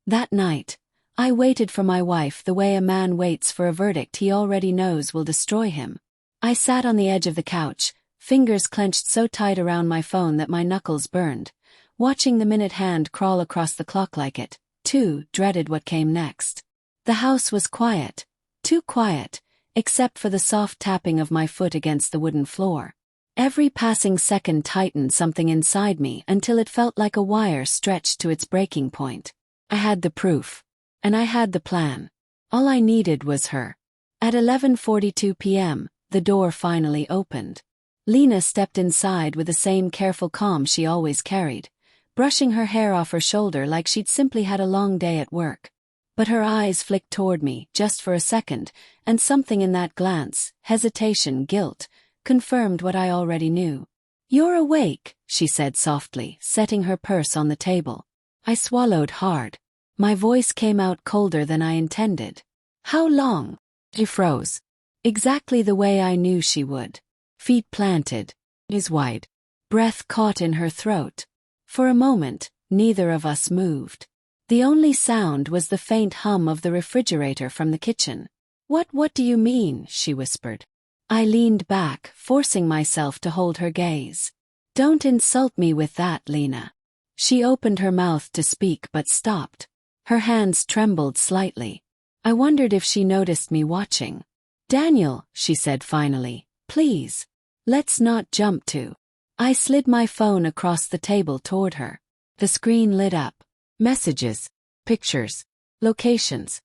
That night, I waited for my wife the way a man waits for a verdict he already knows will destroy him. I sat on the edge of the couch, fingers clenched so tight around my phone that my knuckles burned, watching the minute hand crawl across the clock like it, too, dreaded what came next. The house was quiet, too quiet, except for the soft tapping of my foot against the wooden floor. Every passing second tightened something inside me until it felt like a wire stretched to its breaking point. I had the proof. And I had the plan. All I needed was her. At 11:42 p.m., the door finally opened. Lena stepped inside with the same careful calm she always carried, brushing her hair off her shoulder like she'd simply had a long day at work. But her eyes flicked toward me just for a second, and something in that glance, hesitation, guilt, confirmed what I already knew. "You're awake," she said softly, setting her purse on the table. I swallowed hard. My voice came out colder than I intended. "How long?" She froze. Exactly the way I knew she would. Feet planted, eyes wide, breath caught in her throat. For a moment, neither of us moved. The only sound was the faint hum of the refrigerator from the kitchen. What do you mean?" she whispered. I leaned back, forcing myself to hold her gaze. "Don't insult me with that, Lena." She opened her mouth to speak but stopped. Her hands trembled slightly. I wondered if she noticed me watching. "Daniel," she said finally, "please. Let's not jump to." I slid my phone across the table toward her. The screen lit up. Messages, pictures, locations.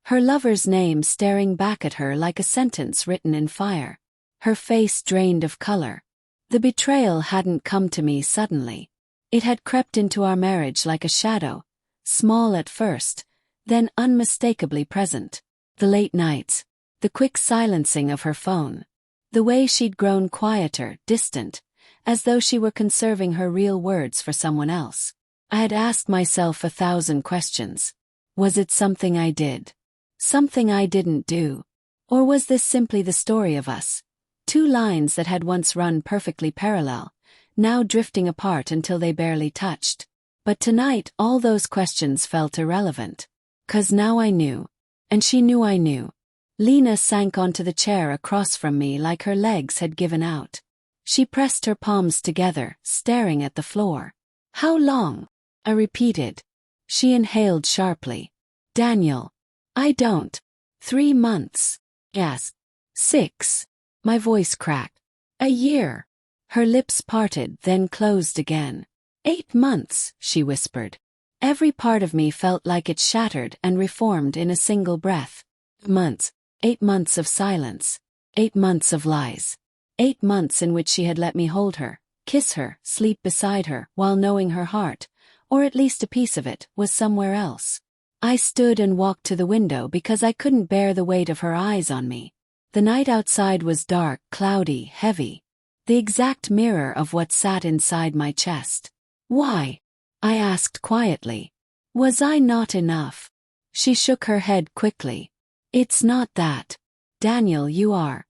Her lover's name staring back at her like a sentence written in fire. Her face drained of color. The betrayal hadn't come to me suddenly. It had crept into our marriage like a shadow. Small at first, then unmistakably present. The late nights, the quick silencing of her phone, the way she'd grown quieter, distant, as though she were conserving her real words for someone else. I had asked myself 1,000 questions. Was it something I did? Something I didn't do? Or was this simply the story of us? Two lines that had once run perfectly parallel, now drifting apart until they barely touched. But tonight all those questions felt irrelevant. 'Cause now I knew. And she knew I knew. Lena sank onto the chair across from me like her legs had given out. She pressed her palms together, staring at the floor. "How long?" I repeated. She inhaled sharply. "Daniel. I don't." 3 months. Yes. 6. My voice cracked. "A year." Her lips parted, then closed again. 8 months, she whispered. Every part of me felt like it shattered and reformed in a single breath. Months. 8 months of silence. 8 months of lies. 8 months in which she had let me hold her, kiss her, sleep beside her, while knowing her heart, or at least a piece of it, was somewhere else. I stood and walked to the window because I couldn't bear the weight of her eyes on me. The night outside was dark, cloudy, heavy. The exact mirror of what sat inside my chest. "Why?" I asked quietly. "Was I not enough?" She shook her head quickly. "It's not that. Daniel, you are.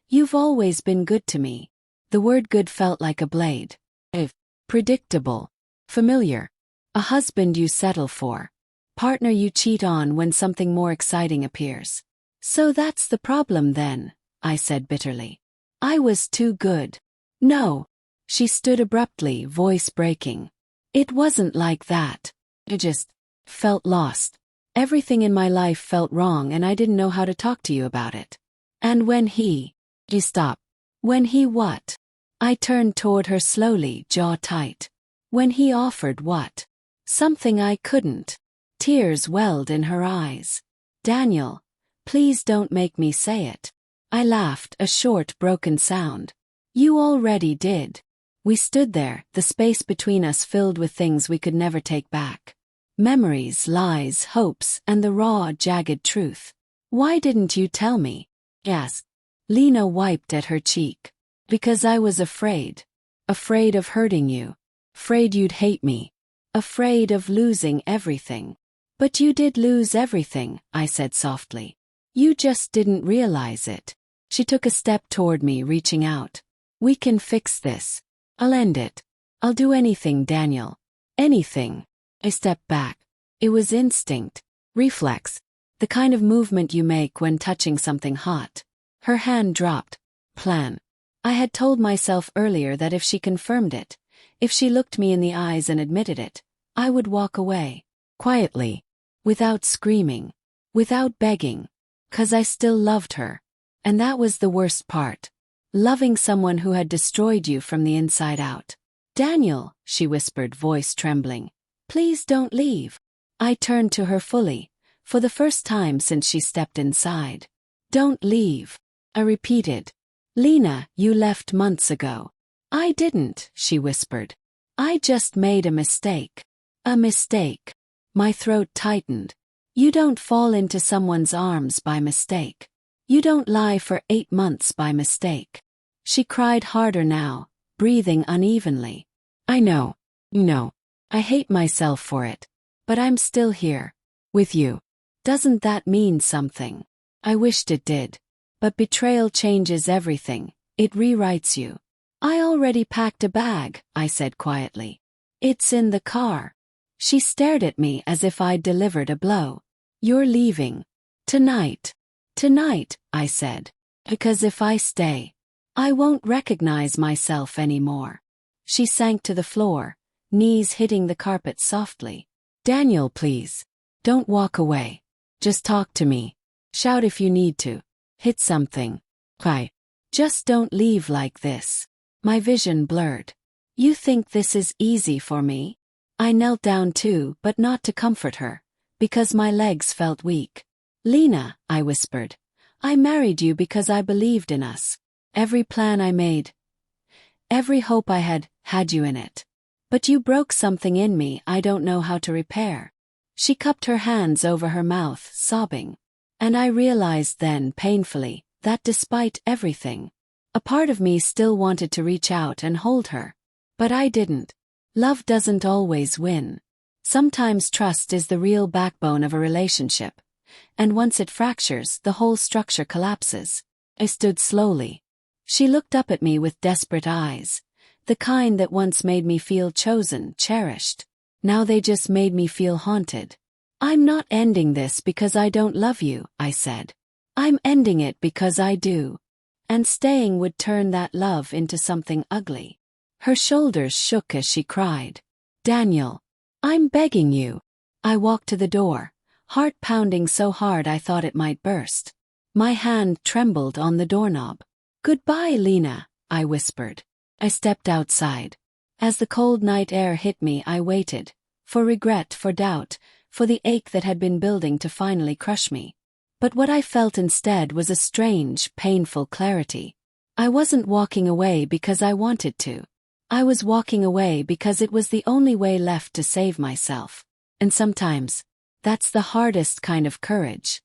You've always been good to me." The word good felt like a blade. Predictable. Familiar. A husband you settle for. Partner you cheat on when something more exciting appears. "So that's the problem then," I said bitterly. "I was too good." "No." She stood abruptly, voice breaking. "It wasn't like that. I just felt lost. Everything in my life felt wrong and I didn't know how to talk to you about it. And when he stopped. When he what?" I turned toward her slowly, jaw tight. "When he offered what?" Something I couldn't. Tears welled in her eyes. "Daniel, please don't make me say it." I laughed, a short, broken sound. "You already did." We stood there, the space between us filled with things we could never take back. Memories, lies, hopes, and the raw, jagged truth. "Why didn't you tell me?" Yes. Lena wiped at her cheek. "Because I was afraid. Afraid of hurting you. Afraid you'd hate me. Afraid of losing everything." "But you did lose everything," I said softly. "You just didn't realize it." She took a step toward me, reaching out. "We can fix this. I'll end it. I'll do anything, Daniel. Anything." I stepped back. It was instinct, reflex, the kind of movement you make when touching something hot. Her hand dropped. Plan. I had told myself earlier that if she confirmed it, if she looked me in the eyes and admitted it, I would walk away. Quietly. Without screaming. Without begging. 'Cause I still loved her. And that was the worst part. Loving someone who had destroyed you from the inside out. Daniel, she whispered, voice trembling. Please don't leave. I turned to her fully, for the first time since she stepped inside. Don't leave. I repeated. Lena, you left months ago. I didn't, she whispered. I just made a mistake. A mistake. My throat tightened. You don't fall into someone's arms by mistake. You don't lie for 8 months by mistake. She cried harder now, breathing unevenly. I know. No. I hate myself for it. But I'm still here. With you. Doesn't that mean something? I wished it did. But betrayal changes everything. It rewrites you. I already packed a bag, I said quietly. It's in the car. She stared at me as if I'd delivered a blow. You're leaving. Tonight. Tonight, I said. Because if I stay, I won't recognize myself anymore. She sank to the floor, knees hitting the carpet softly. Daniel, please. Don't walk away. Just talk to me. Shout if you need to. Hit something. Cry. Just don't leave like this. My vision blurred. You think this is easy for me? I knelt down too, but not to comfort her, because my legs felt weak. Lena, I whispered. I married you because I believed in us. Every plan I made, every hope I had you in it. But you broke something in me I don't know how to repair. She cupped her hands over her mouth, sobbing. And I realized then, painfully, that despite everything, a part of me still wanted to reach out and hold her. But I didn't. Love doesn't always win. Sometimes trust is the real backbone of a relationship. And once it fractures, the whole structure collapses. I stood slowly. She looked up at me with desperate eyes. The kind that once made me feel chosen, cherished. Now they just made me feel haunted. I'm not ending this because I don't love you, I said. I'm ending it because I do. And staying would turn that love into something ugly. Her shoulders shook as she cried. Daniel, I'm begging you. I walked to the door, heart pounding so hard I thought it might burst. My hand trembled on the doorknob. Goodbye, Lena, I whispered. I stepped outside. As the cold night air hit me, I waited. For regret, for doubt, for the ache that had been building to finally crush me. But what I felt instead was a strange, painful clarity. I wasn't walking away because I wanted to. I was walking away because it was the only way left to save myself. And sometimes, that's the hardest kind of courage.